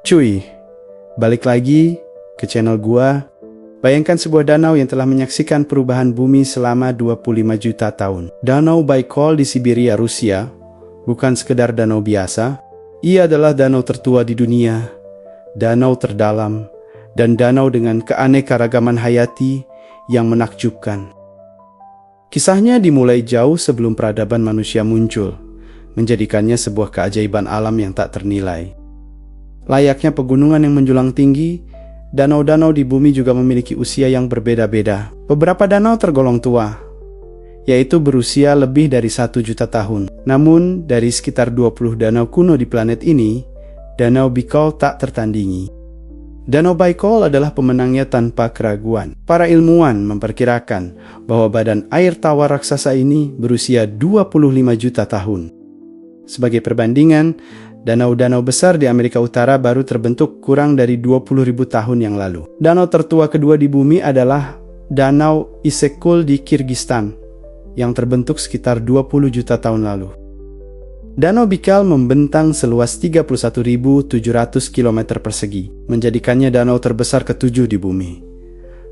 Cuy, balik lagi ke channel gua. Bayangkan sebuah danau yang telah menyaksikan perubahan bumi selama 25 juta tahun. Danau Baikal di Siberia, Rusia, bukan sekedar danau biasa. Ia adalah danau tertua di dunia, danau terdalam, dan danau dengan keanekaragaman hayati yang menakjubkan. Kisahnya dimulai jauh sebelum peradaban manusia muncul, menjadikannya sebuah keajaiban alam yang tak ternilai. Layaknya pegunungan yang menjulang tinggi, danau-danau di bumi juga memiliki usia yang berbeda-beda. Beberapa danau tergolong tua, yaitu berusia lebih dari 1 juta tahun. Namun, dari sekitar 20 danau kuno di planet ini, Danau Baikal tak tertandingi. Danau Baikal adalah pemenangnya tanpa keraguan. Para ilmuwan memperkirakan bahwa badan air tawar raksasa ini berusia 25 juta tahun. Sebagai perbandingan, danau-danau besar di Amerika Utara baru terbentuk kurang dari 20.000 tahun yang lalu. Danau tertua kedua di bumi adalah Danau Isekul di Kyrgyzstan, yang terbentuk sekitar 20 juta tahun lalu. Danau Baikal membentang seluas 31.700 km persegi, menjadikannya danau terbesar ke-7 di bumi.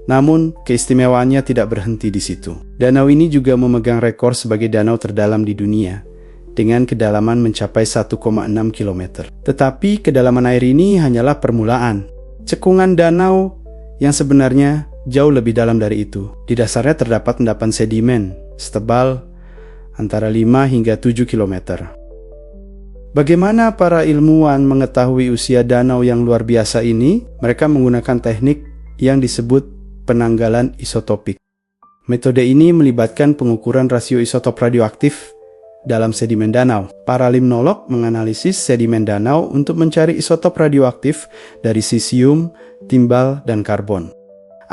Namun, keistimewaannya tidak berhenti di situ. Danau ini juga memegang rekor sebagai danau terdalam di dunia, dengan kedalaman mencapai 1,6 km. Tetapi kedalaman air ini hanyalah permulaan. Cekungan danau yang sebenarnya jauh lebih dalam dari itu. Di dasarnya terdapat endapan sedimen setebal antara 5 hingga 7 km. Bagaimana para ilmuwan mengetahui usia danau yang luar biasa ini? Mereka menggunakan teknik yang disebut penanggalan isotopik. Metode ini melibatkan pengukuran rasio isotop radioaktif dalam sedimen danau. Para limnolog menganalisis sedimen danau untuk mencari isotop radioaktif dari cesium, timbal, dan karbon.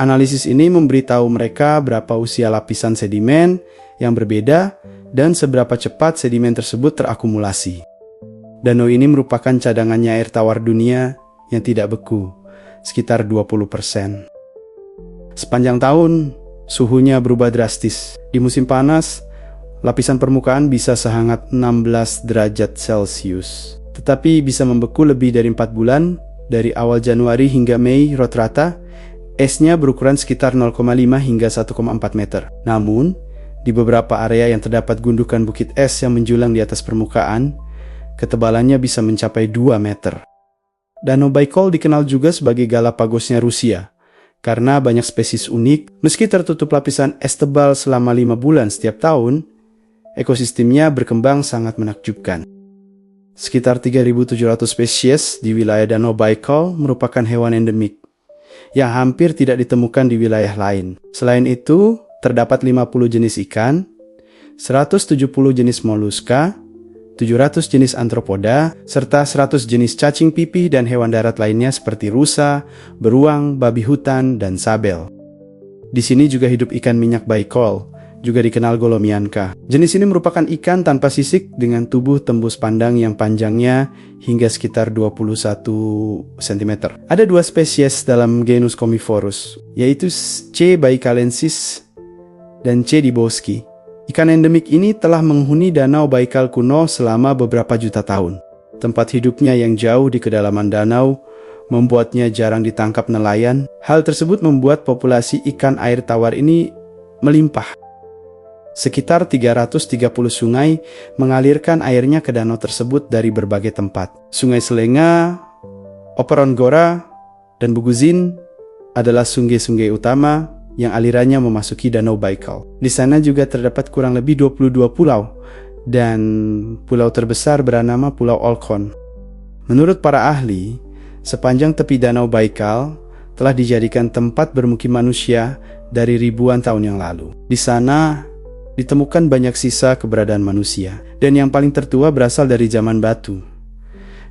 Analisis ini memberitahu mereka berapa usia lapisan sedimen yang berbeda dan seberapa cepat sedimen tersebut terakumulasi. Danau ini merupakan cadangannya air tawar dunia yang tidak beku, sekitar 20%. Sepanjang tahun, suhunya berubah drastis. Di musim panas, lapisan permukaan bisa sehangat 16 derajat Celcius. Tetapi bisa membeku lebih dari 4 bulan, dari awal Januari hingga Mei rata-rata, esnya berukuran sekitar 0,5 hingga 1,4 meter. Namun, di beberapa area yang terdapat gundukan bukit es yang menjulang di atas permukaan, ketebalannya bisa mencapai 2 meter. Danau Baikal dikenal juga sebagai Galapagosnya Rusia, karena banyak spesies unik. Meski tertutup lapisan es tebal selama 5 bulan setiap tahun, ekosistemnya berkembang sangat menakjubkan. Sekitar 3.700 spesies di wilayah Danau Baikal merupakan hewan endemik, yang hampir tidak ditemukan di wilayah lain. Selain itu, terdapat 50 jenis ikan, 170 jenis moluska, 700 jenis antropoda, serta 100 jenis cacing pipih dan hewan darat lainnya seperti rusa, beruang, babi hutan, dan sabel. Di sini juga hidup ikan minyak Baikal, juga dikenal Golomianka. Jenis ini merupakan ikan tanpa sisik dengan tubuh tembus pandang yang panjangnya hingga sekitar 21 cm. Ada 2 spesies dalam genus Comivorus, yaitu C. baikalensis dan C. dibowski. Ikan endemik ini telah menghuni Danau Baikal kuno selama beberapa juta tahun. Tempat hidupnya yang jauh di kedalaman danau membuatnya jarang ditangkap nelayan. Hal tersebut membuat populasi ikan air tawar ini melimpah. Sekitar 330 sungai mengalirkan airnya ke danau tersebut dari berbagai tempat. Sungai Selenga, Operongora, dan Buguzin adalah sungai-sungai utama yang alirannya memasuki Danau Baikal. Di sana juga terdapat kurang lebih 22 pulau, dan pulau terbesar bernama Pulau Olkhon. Menurut para ahli, sepanjang tepi Danau Baikal telah dijadikan tempat bermukim manusia dari ribuan tahun yang lalu. Di sana ditemukan banyak sisa keberadaan manusia, dan yang paling tertua berasal dari zaman batu.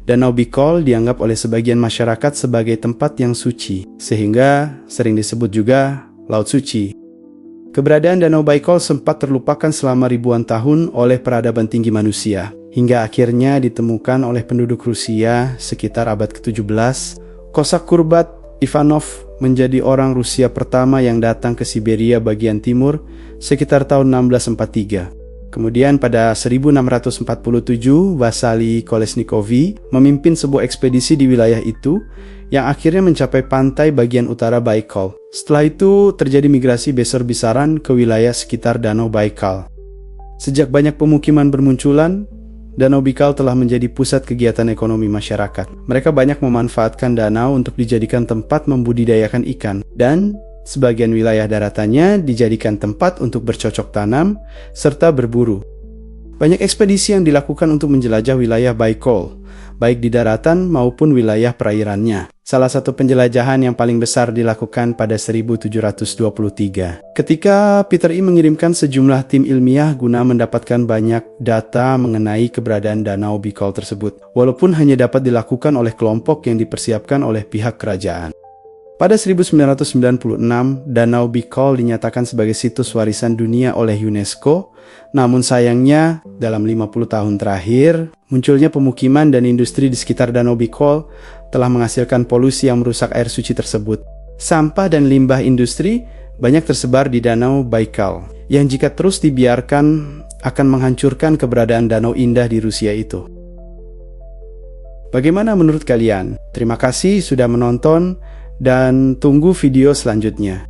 Danau Baikal dianggap oleh sebagian masyarakat sebagai tempat yang suci, sehingga sering disebut juga Laut Suci. Keberadaan Danau Baikal sempat terlupakan selama ribuan tahun oleh peradaban tinggi manusia, hingga akhirnya ditemukan oleh penduduk Rusia sekitar abad ke-17. Kosak Kurbat Ivanov menjadi orang Rusia pertama yang datang ke Siberia bagian timur sekitar tahun 1643. Kemudian pada 1647, Vasily Kolesnikovi memimpin sebuah ekspedisi di wilayah itu yang akhirnya mencapai pantai bagian utara Baikal. Setelah itu terjadi migrasi besar-besaran ke wilayah sekitar Danau Baikal. Sejak banyak pemukiman bermunculan, Danau Baikal telah menjadi pusat kegiatan ekonomi masyarakat. Mereka banyak memanfaatkan danau untuk dijadikan tempat membudidayakan ikan, dan sebagian wilayah daratannya dijadikan tempat untuk bercocok tanam serta berburu. Banyak ekspedisi yang dilakukan untuk menjelajah wilayah Baikal, baik di daratan maupun wilayah perairannya. Salah satu penjelajahan yang paling besar dilakukan pada 1723. Ketika Peter I mengirimkan sejumlah tim ilmiah guna mendapatkan banyak data mengenai keberadaan Danau Baikal tersebut, walaupun hanya dapat dilakukan oleh kelompok yang dipersiapkan oleh pihak kerajaan. Pada 1996, Danau Baikal dinyatakan sebagai situs warisan dunia oleh UNESCO, namun sayangnya dalam 50 tahun terakhir, munculnya pemukiman dan industri di sekitar Danau Baikal telah menghasilkan polusi yang merusak air suci tersebut. Sampah dan limbah industri banyak tersebar di Danau Baikal, yang jika terus dibiarkan akan menghancurkan keberadaan danau indah di Rusia itu. Bagaimana menurut kalian? Terima kasih sudah menonton, dan tunggu video selanjutnya.